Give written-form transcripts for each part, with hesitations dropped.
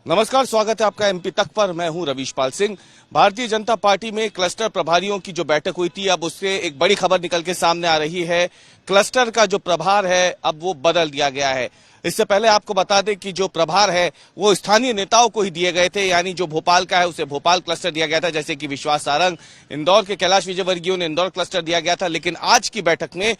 नमस्कार, स्वागत है आपका एमपी तक पर। मैं हूं रविशपाल सिंह। भारतीय जनता पार्टी में क्लस्टर प्रभारियों की जो बैठक हुई थी, अब उससे एक बड़ी खबर निकल के सामने आ रही है। क्लस्टर का जो प्रभार है अब वो बदल दिया गया है। इससे पहले आपको बता दें कि जो प्रभार है वो स्थानीय नेताओं को ही दिए गए थे, यानी जो भोपाल का है उसे भोपाल क्लस्टर दिया गया था, जैसे कि विश्वास सारंग। इंदौर के कैलाश विजयवर्गीय ने इंदौर क्लस्टर दिया गया था, लेकिन आज की बैठक में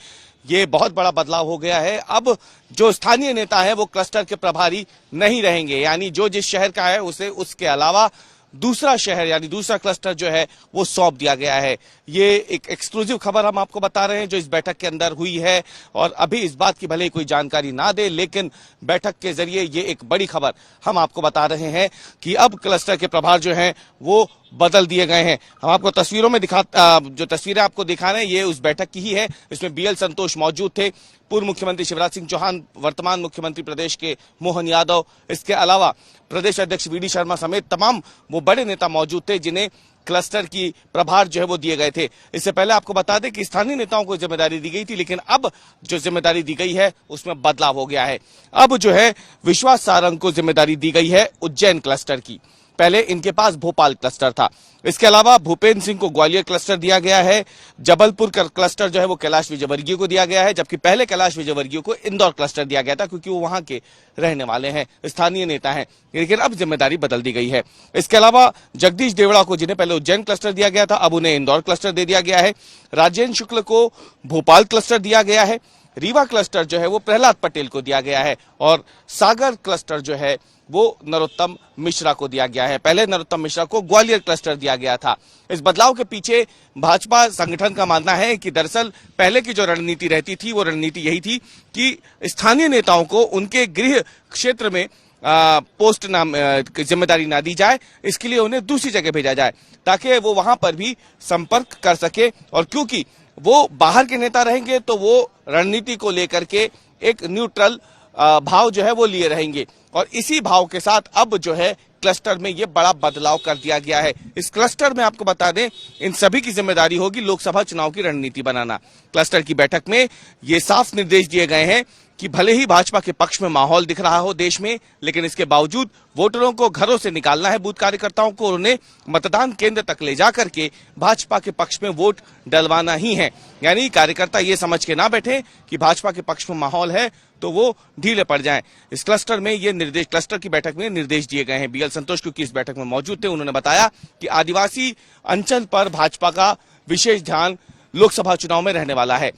ये बहुत बड़ा बदलाव हो गया है। अब जो स्थानीय नेता है वो क्लस्टर के प्रभारी नहीं रहेंगे, यानी जो जिस शहर का है उसे उसके अलावा दूसरा शहर यानी दूसरा क्लस्टर जो है वो सौंप दिया गया है। ये एक एक्सक्लूसिव खबर हम आपको बता रहे हैं जो इस बैठक के अंदर हुई है, और अभी इस बात की भले ही कोई जानकारी ना दे, लेकिन बैठक के जरिए ये एक बड़ी खबर हम आपको बता रहे हैं कि अब क्लस्टर के प्रभार जो हैं वो बदल दिए गए हैं। हम आपको तस्वीरों में जो तस्वीरें आपको दिखा रहे हैं ये उस बैठक की ही है। इसमें बीएल संतोष मौजूद थे, पूर्व मुख्यमंत्री शिवराज सिंह चौहान, वर्तमान मुख्यमंत्री प्रदेश के मोहन यादव, इसके अलावा प्रदेश अध्यक्ष वीडी शर्मा समेत तमाम वो बड़े नेता मौजूद थे जिन्हें क्लस्टर की प्रभार जो है वो दिए गए थे। इससे पहले आपको बता दें कि स्थानीय नेताओं को जिम्मेदारी दी गई थी, लेकिन अब जो जिम्मेदारी दी गई है उसमें बदलाव हो गया है। अब जो है विश्वास सारंग को जिम्मेदारी दी गई है उज्जैन क्लस्टर की। पहले इनके पास भोपाल क्लस्टर था। इसके अलावा भूपेंद्र सिंह को ग्वालियर क्लस्टर दिया गया है। जबलपुर का क्लस्टर जो है वो कैलाश विजयवर्गीय को दिया गया है, जबकि पहले कैलाश विजयवर्गीय को इंदौर क्लस्टर दिया गया था, क्योंकि वो वहां के रहने वाले हैं, स्थानीय नेता हैं। लेकिन अब जिम्मेदारी बदल दी गई है। इसके अलावा जगदीश देवड़ा को, जिन्हें पहले उज्जैन क्लस्टर दिया गया था, अब उन्हें इंदौर क्लस्टर दे दिया गया है। राजेंद्र शुक्ल को भोपाल क्लस्टर दिया गया है। रीवा क्लस्टर जो है वो प्रहलाद पटेल को दिया गया है, और सागर क्लस्टर जो है वो नरोत्तम मिश्रा को दिया गया है। पहले नरोत्तम मिश्रा को ग्वालियर क्लस्टर दिया गया था। इस बदलाव के पीछे भाजपा संगठन का मानना है कि दरअसल पहले की जो रणनीति रहती थी वो रणनीति यही थी कि स्थानीय नेताओं को उनके गृह क्षेत्र में पोस्ट नाम जिम्मेदारी ना दी जाए, इसके लिए उन्हें दूसरी जगह भेजा जाए ताकि वो वहां पर भी संपर्क कर सके। और क्योंकि वो बाहर के नेता रहेंगे तो वो रणनीति को लेकर के एक न्यूट्रल भाव जो है वो लिए रहेंगे, और इसी भाव के साथ अब जो है क्लस्टर में ये बड़ा बदलाव कर दिया गया है। इस क्लस्टर में आपको बता दें इन सभी की जिम्मेदारी होगी लोकसभा चुनाव की रणनीति बनाना। क्लस्टर की बैठक में ये साफ निर्देश दिए गए हैं कि भले ही भाजपा के पक्ष में माहौल दिख रहा हो देश में, लेकिन इसके बावजूद वोटरों को घरों से निकालना है, बूथ कार्यकर्ताओं को उन्हें मतदान केंद्र तक ले जाकर के भाजपा के पक्ष में वोट डलवाना ही है। यानी कार्यकर्ता ये समझ के ना बैठे कि भाजपा के पक्ष में माहौल है तो वो ढीले पड़ जाएं। इस क्लस्टर में ये निर्देश, क्लस्टर की बैठक में निर्देश दिए गए हैं। बीएल संतोष क्योंकि इस बैठक में मौजूद थे, उन्होंने बताया कि आदिवासी अंचल पर भाजपा का विशेष ध्यान लोकसभा चुनाव में रहने वाला है।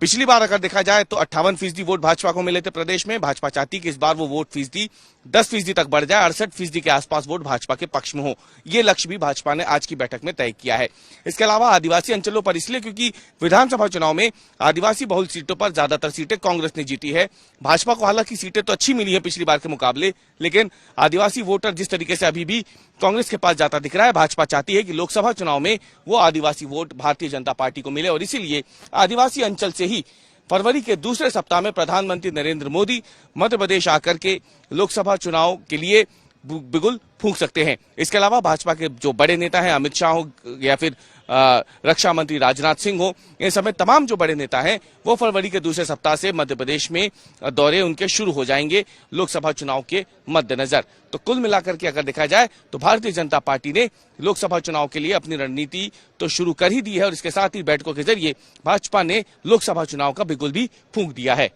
पिछली बार अगर देखा जाए तो 58% वोट भाजपा को मिले थे प्रदेश में। भाजपा चाहती कि इस बार वो वोट फीसदी 10% तक बढ़ जाए, 68% के आसपास वोट भाजपा के पक्ष में हो। ये लक्ष्य भी भाजपा ने आज की बैठक में तय किया है। इसके अलावा आदिवासी अंचलों पर इसलिए क्योंकि विधानसभा चुनाव में आदिवासी बहुल सीटों पर ज्यादातर सीटें कांग्रेस ने जीती है। भाजपा को हालांकि सीटें तो अच्छी मिली है पिछली बार के मुकाबले, लेकिन आदिवासी वोटर जिस तरीके से अभी भी कांग्रेस के पास जाता दिख रहा है, भाजपा चाहती है कि लोकसभा चुनाव में वो आदिवासी वोट भारतीय जनता पार्टी को मिले, और इसीलिए आदिवासी अंचल से ही फरवरी के दूसरे सप्ताह में प्रधानमंत्री नरेंद्र मोदी मध्य प्रदेश आकर के लोकसभा चुनाव के लिए बिगुल फूंक सकते हैं। इसके अलावा भाजपा के जो बड़े नेता हैं, अमित शाह हो या फिर रक्षा मंत्री राजनाथ सिंह हो, इन समय तमाम जो बड़े नेता हैं वो फरवरी के दूसरे सप्ताह से मध्य प्रदेश में दौरे उनके शुरू हो जाएंगे लोकसभा चुनाव के मद्देनजर। तो कुल मिलाकर के अगर देखा जाए तो भारतीय जनता पार्टी ने लोकसभा चुनाव के लिए अपनी रणनीति तो शुरू कर ही दी है, और इसके साथ ही बैठकों के जरिए भाजपा ने लोकसभा चुनाव का बिगुल भी फूंक दिया है।